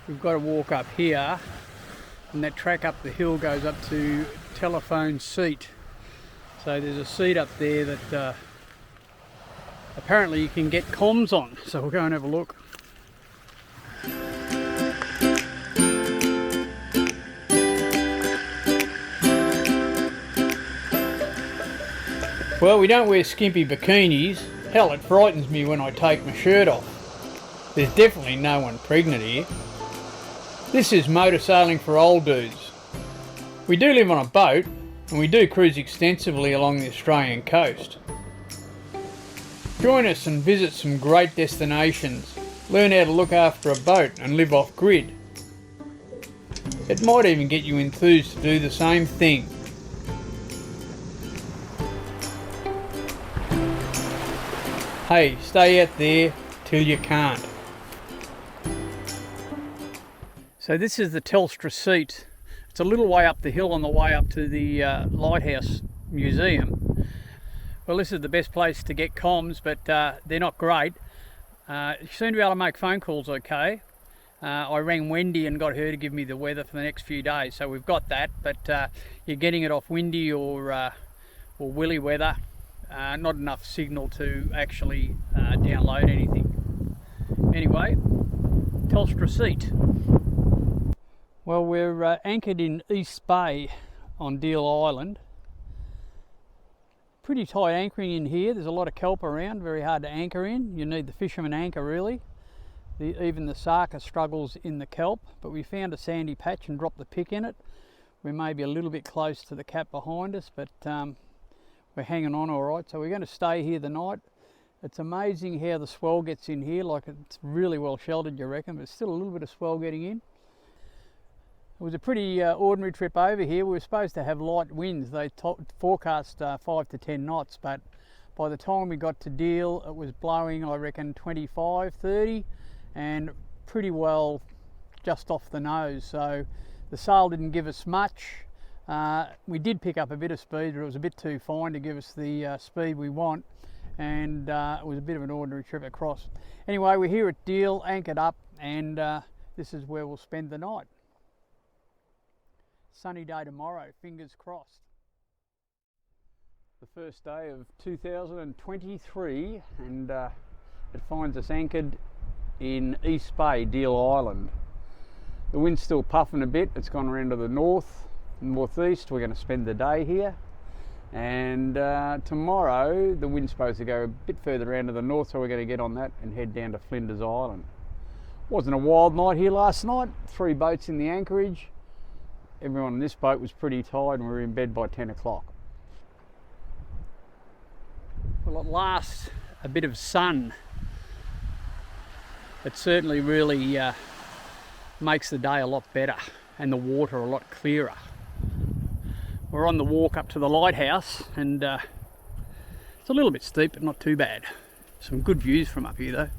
we've got to walk up here, and that track up the hill goes up to Telephone Seat. So there's a seat up there that apparently you can get comms on, so we'll go and have a look. Well, we don't wear skimpy bikinis. Hell, it frightens me when I take my shirt off. There's definitely no one pregnant here. This is motor sailing for old dudes. We do live on a boat, and we do cruise extensively along the Australian coast. Join us and visit some great destinations. Learn how to look after a boat and live off grid. It might even get you enthused to do the same thing. Hey, stay out there till you can't. So this is the Telstra Seat. It's a little way up the hill on the way up to the Lighthouse Museum. Well, this is the best place to get comms, but they're not great. You seem to be able to make phone calls okay. I rang Wendy and got her to give me the weather for the next few days, so we've got that, but you're getting it off windy or willy weather. Not enough signal to actually download anything. Anyway, Telstra Seat. Well, we're anchored in East Bay on Deal Island. Pretty tight anchoring in here. There's a lot of kelp around, very hard to anchor in. You need the fisherman anchor really. Even the sarker struggles in the kelp, but we found a sandy patch and dropped the pick in it. We may be a little bit close to the cap behind us, but we're hanging on all right, so we're going to stay here the night. It's amazing how the swell gets in here, like it's really well sheltered, you reckon, but still a little bit of swell getting in. It was a pretty ordinary trip over here. We were supposed to have light winds. They forecast 5 to 10 knots, but by the time we got to Deal, it was blowing, I reckon, 25, 30, and pretty well just off the nose. So the sail didn't give us much. We did pick up a bit of speed, but it was a bit too fine to give us the speed we want, and it was a bit of an ordinary trip across. Anyway, we're here at Deal, anchored up, and this is where we'll spend the night. Sunny day tomorrow, fingers crossed. The first day of 2023, and it finds us anchored in East Bay, Deal Island. The wind's still puffing a bit. It's gone around to the northeast. We're going to spend the day here, and tomorrow the wind's supposed to go a bit further around to the north, so we're going to get on that and head down to Flinders Island. Wasn't a wild night here last night. 3 boats in the anchorage. Everyone on this boat was pretty tired, and we were in bed by 10 o'clock. Well, at last, a bit of sun. It certainly really makes the day a lot better and the water a lot clearer. We're on the walk up to the lighthouse, and it's a little bit steep, but not too bad. Some good views from up here though.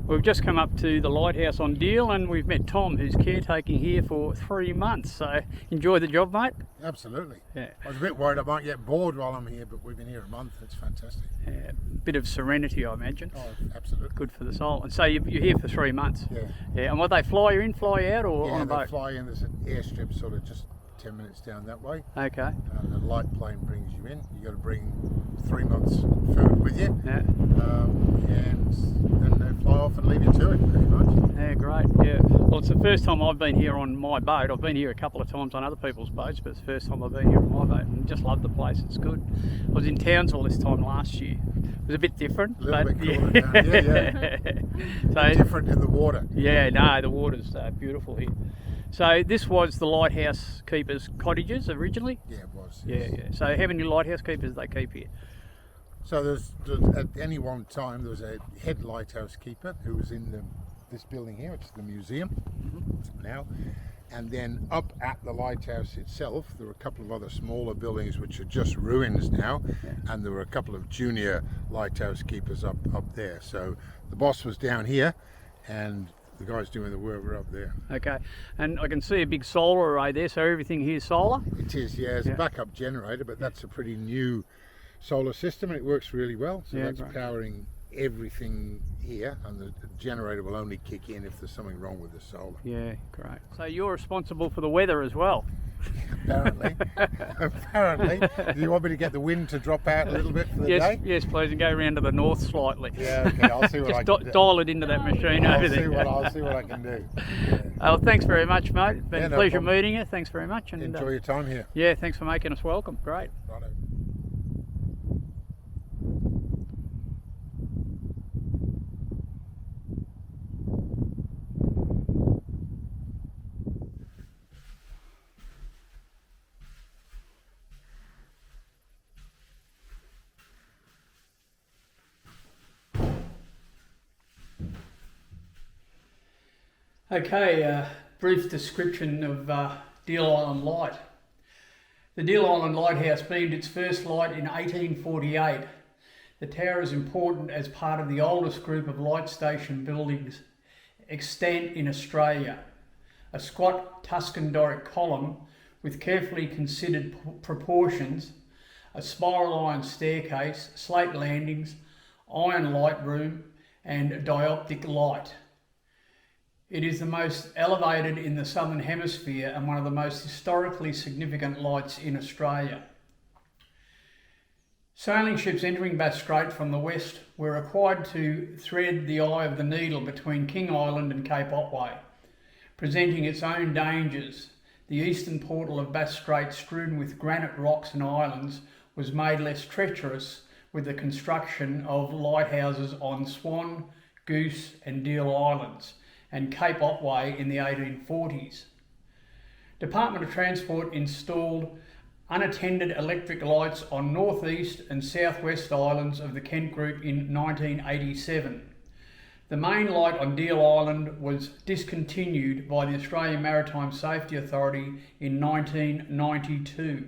We've just come up to the lighthouse on Deal, and we've met Tom, who's caretaking here for 3 months. So enjoy the job, mate. Absolutely. Yeah. I was a bit worried I might get bored while I'm here, but we've been here a month. It's fantastic. Yeah, bit of serenity, I imagine. Oh, absolutely. Good for the soul. And so you're here for 3 months. Yeah. Yeah. And what, they fly you in, fly you out, or on a boat? Yeah, they fly in. There's an airstrip sort of just 10 minutes down that way. Okay. A light plane brings you in. You got to bring 3 months food with you. Yeah. And then they fly off and leave you to it, pretty much. Yeah, great. Yeah. Well, it's the first time I've been here on my boat. I've been here a couple of times on other people's boats, but it's the first time I've been here on my boat, and just love the place. It's good. I was in Townsville this time last year. It was a bit different. A little bit cooler down here, yeah. So different in the water. Yeah, no, the water's beautiful here. So this was the lighthouse keepers' cottages originally? Yeah, it was. Yes. Yeah. So how many lighthouse keepers do they keep here? So there's at any one time there was a head lighthouse keeper who was in this building here, which is the museum now, and then up at the lighthouse itself there were a couple of other smaller buildings which are just ruins now, and there were a couple of junior lighthouse keepers up there. So the boss was down here, and The guys doing the work were up there. Okay, and I can see a big solar array there, so everything here is solar? It is, yeah. It's a backup generator, but that's a pretty new solar system and it works really well. So that's great. powering everything here, and the generator will only kick in if there's something wrong with the solar. Yeah, great. So you're responsible for the weather as well? Apparently. Apparently. Do you want me to get the wind to drop out a little bit for the day? Yes, please, and go around to the north slightly. Yeah, okay, I'll see what I can do. Dial it into that machine over there. I'll see what I can do. Yeah. Oh, thanks very much, mate. It's been a no pleasure problem. meeting you. Thanks very much. And Enjoy your time here. yeah, thanks for making us welcome. Great. Righto. Okay, brief description of Deal Island Light. The Deal Island Lighthouse beamed its first light in 1848. The tower is important as part of the oldest group of light station buildings extant in Australia. A squat Tuscan Doric column with carefully considered proportions, a spiral iron staircase, slate landings, iron light room and dioptic light. It is the most elevated in the Southern Hemisphere and one of the most historically significant lights in Australia. Sailing ships entering Bass Strait from the west were required to thread the eye of the needle between King Island and Cape Otway, presenting its own dangers. The eastern portal of Bass Strait, strewn with granite rocks and islands, was made less treacherous with the construction of lighthouses on Swan, Goose and Deal Islands, and Cape Otway in the 1840s. Department of Transport installed unattended electric lights on northeast and southwest islands of the Kent Group in 1987. The main light on Deal Island was discontinued by the Australian Maritime Safety Authority in 1992.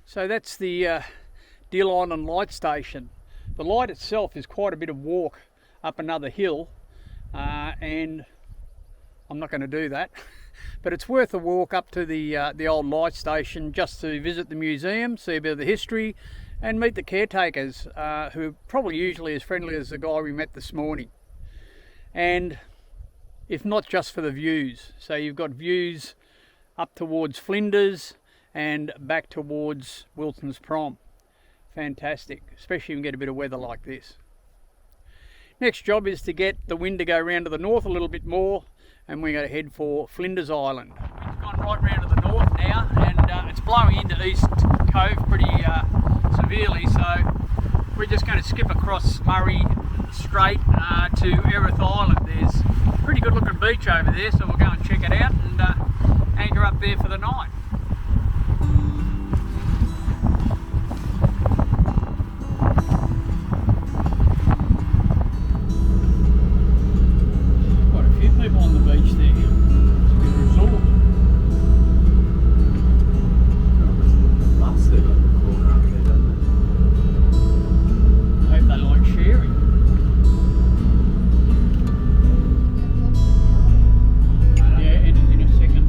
So that's the Deal Island light station. The light itself is quite a bit of walk up another hill, and I'm not going to do that, but it's worth a walk up to the old light station just to visit the museum, see a bit of the history, and meet the caretakers, who are probably usually as friendly as the guy we met this morning. And if not just for the views, so you've got views up towards Flinders and back towards Wilson's Prom. Fantastic, especially when you get a bit of weather like this. Next job is to get the wind to go round to the north a little bit more, and we're going to head for Flinders Island. It's gone right round to the north now, and it's blowing into East Cove pretty severely, so we're just going to skip across Murray Strait to Erith Island. There's a pretty good looking beach over there, so we'll go and check it out and anchor up there for the night. People on the beach there. It's a good resort. Lots of them in the corner up there, don't I hope they like sharing. Yeah, in a second.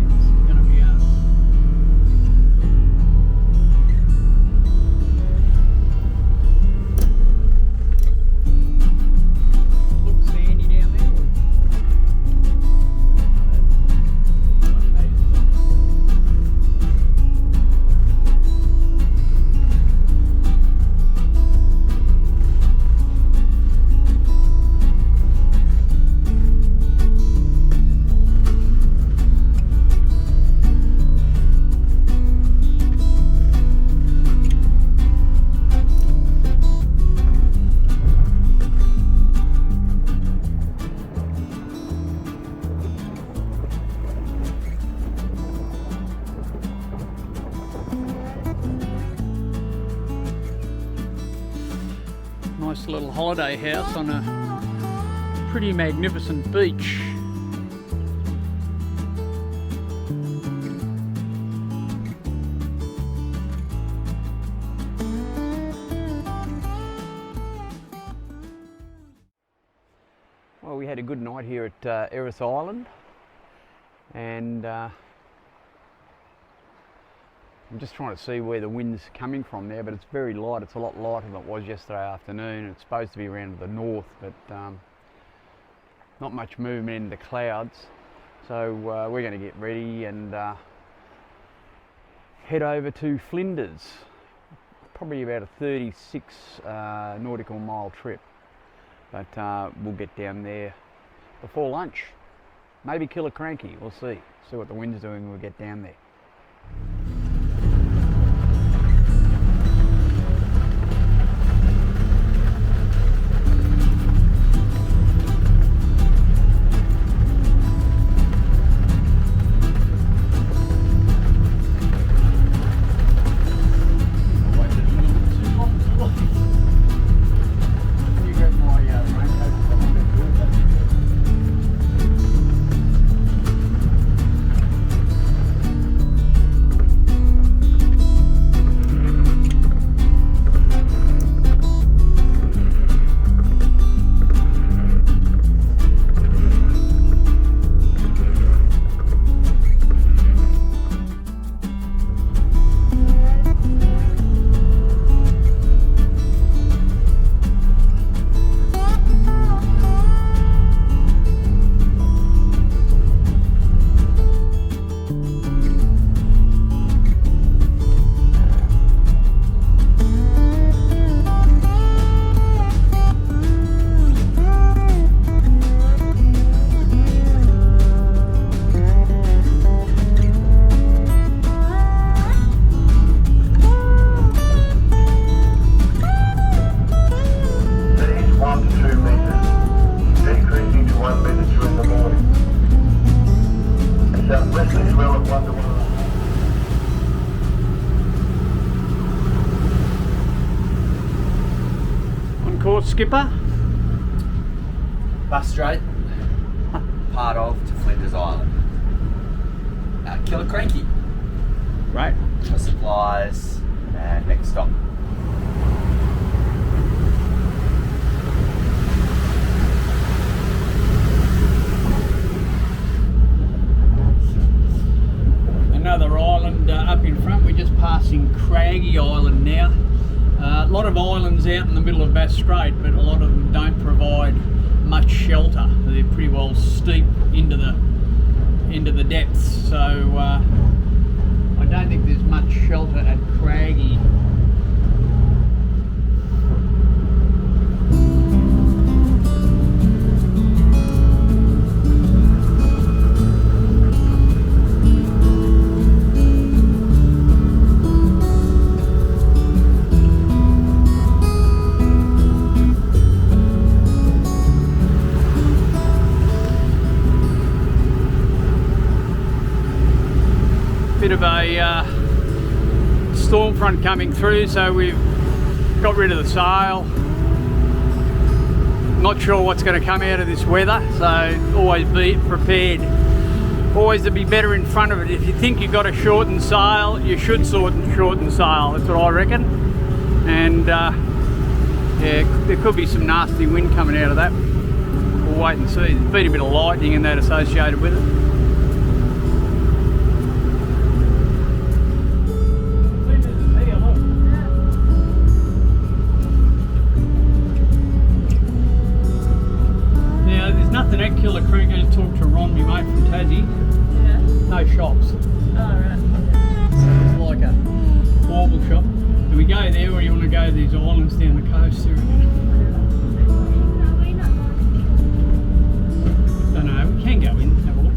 This is going to be us. Nice little holiday house on a pretty magnificent beach. had a good night here at Eris Island, and I'm just trying to see where the wind's coming from there, but it's very light. It's a lot lighter than it was yesterday afternoon. It's supposed to be around to the north, but not much movement in the clouds. So we're going to get ready and head over to Flinders. Probably about a 36 nautical mile trip, but we'll get down there before lunch. Maybe kill a cranky, we'll see what the wind's doing when we get down there. On course, skipper. Bus straight, part of to Flinders Island. Kill a cranky. Right. For supplies and next stop. Another island up in front. We're just passing Craggy Island now. A lot of islands out in the middle of Bass Strait, but a lot of them don't provide much shelter. They're pretty well steep into the depths, so I don't think there's much shelter at Craggy. Bit of a storm front coming through, so we've got rid of the sail. Not sure what's going to come out of this weather, so always be prepared. Always to be better in front of it. If you think you've got a shortened sail, you should shorten sail. That's what I reckon. And yeah, there could be some nasty wind coming out of that. We'll wait and see. There's been a bit of lightning and that associated with it. Nothing at Killer Creek. I just talked to Ron, my mate from Tassie. Yeah. No shops. Oh, right. So it's like a bauble shop. Do we go there, or do you want to go to these islands down the coast there? Don't know. We can go in and have a look.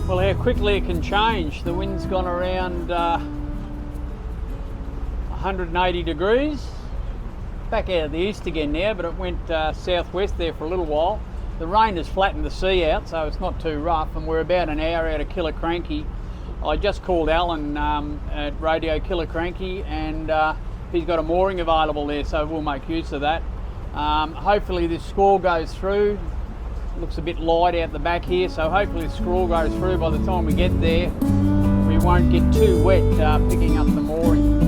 Well, how quickly it can change. The wind's gone around 180 degrees, back out of the east again now, but it went southwest there for a little while. The rain has flattened the sea out, so it's not too rough, and we're about an hour out of Killicranky. I just called Alan at Radio Killicranky, and he's got a mooring available there, so we'll make use of that. Hopefully this squall goes through. It looks a bit light out the back here, so hopefully the squall goes through by the time we get there. We won't get too wet picking up the mooring.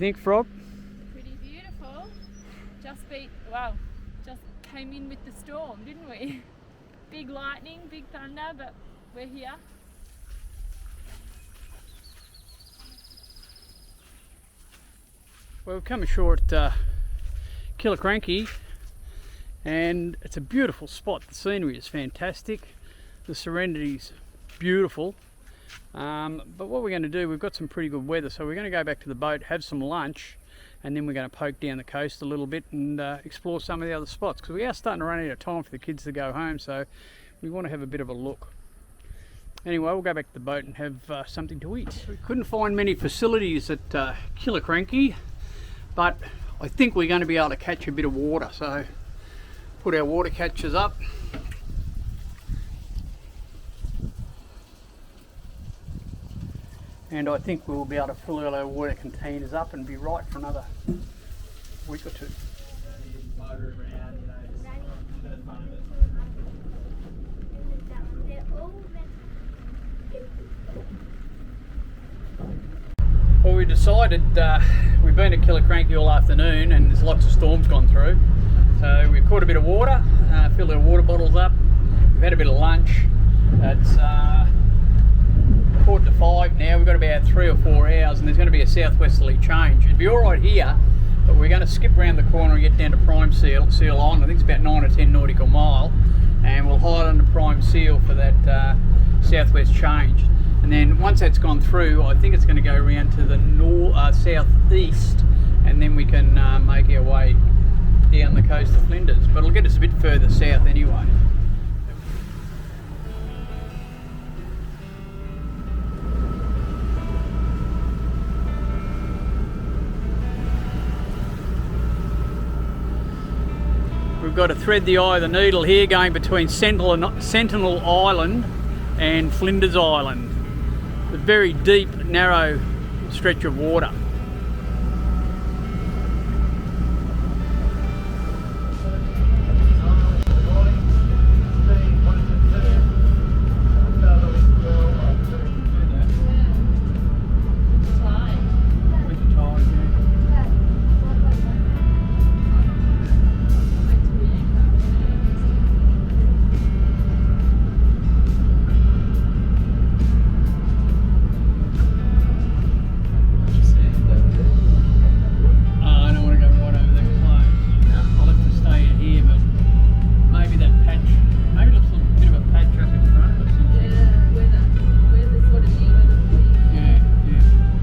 think, Frog? Pretty beautiful. Just came in with the storm, didn't we? Big lightning, big thunder, but we're here. Well, we've come ashore at Killiecrankie, and it's a beautiful spot. The scenery is fantastic. The serenity's beautiful. But what we're going to do, we've got some pretty good weather, so we're going to go back to the boat, have some lunch, and then we're going to poke down the coast a little bit and explore some of the other spots, because we are starting to run out of time for the kids to go home, so we want to have a bit of a look. Anyway, we'll go back to the boat and have something to eat. We couldn't find many facilities at Killiecrankie, but I think we're going to be able to catch a bit of water, so put our water catchers up. And I think we'll be able to fill all our water containers up and be right for another week or two. Well, we decided, we've been at Killiecrankie all afternoon and there's lots of storms gone through. So we've caught a bit of water, filled our water bottles up, we've had a bit of lunch. It's 4:45 now, we've got about 3 or 4 hours and there's going to be a southwesterly change. It'd be alright here, but we're going to skip around the corner and get down to Prime Seal Island. I think it's about 9 or 10 nautical mile, and we'll hide under Prime Seal for that southwest change. And then once that's gone through, I think it's going to go around to the southeast, and then we can make our way down the coast of Flinders. But it'll get us a bit further south anyway. We've got to thread the eye of the needle here, going between Sentinel Island and Flinders Island. A very deep, narrow stretch of water.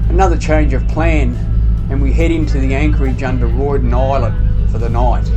Another change of plan, and we head into the anchorage under Royden Island for the night.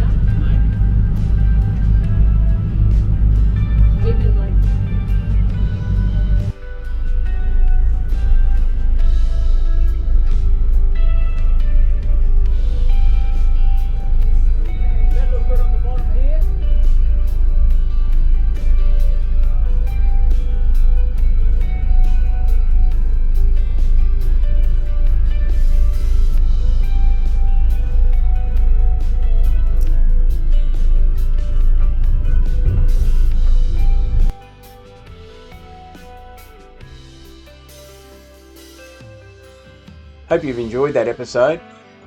Hope you've enjoyed that episode.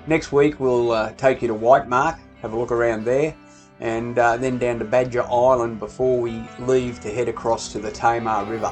Next week we'll take you to White Mark, have a look around there, and then down to Badger Island before we leave to head across to the Tamar River.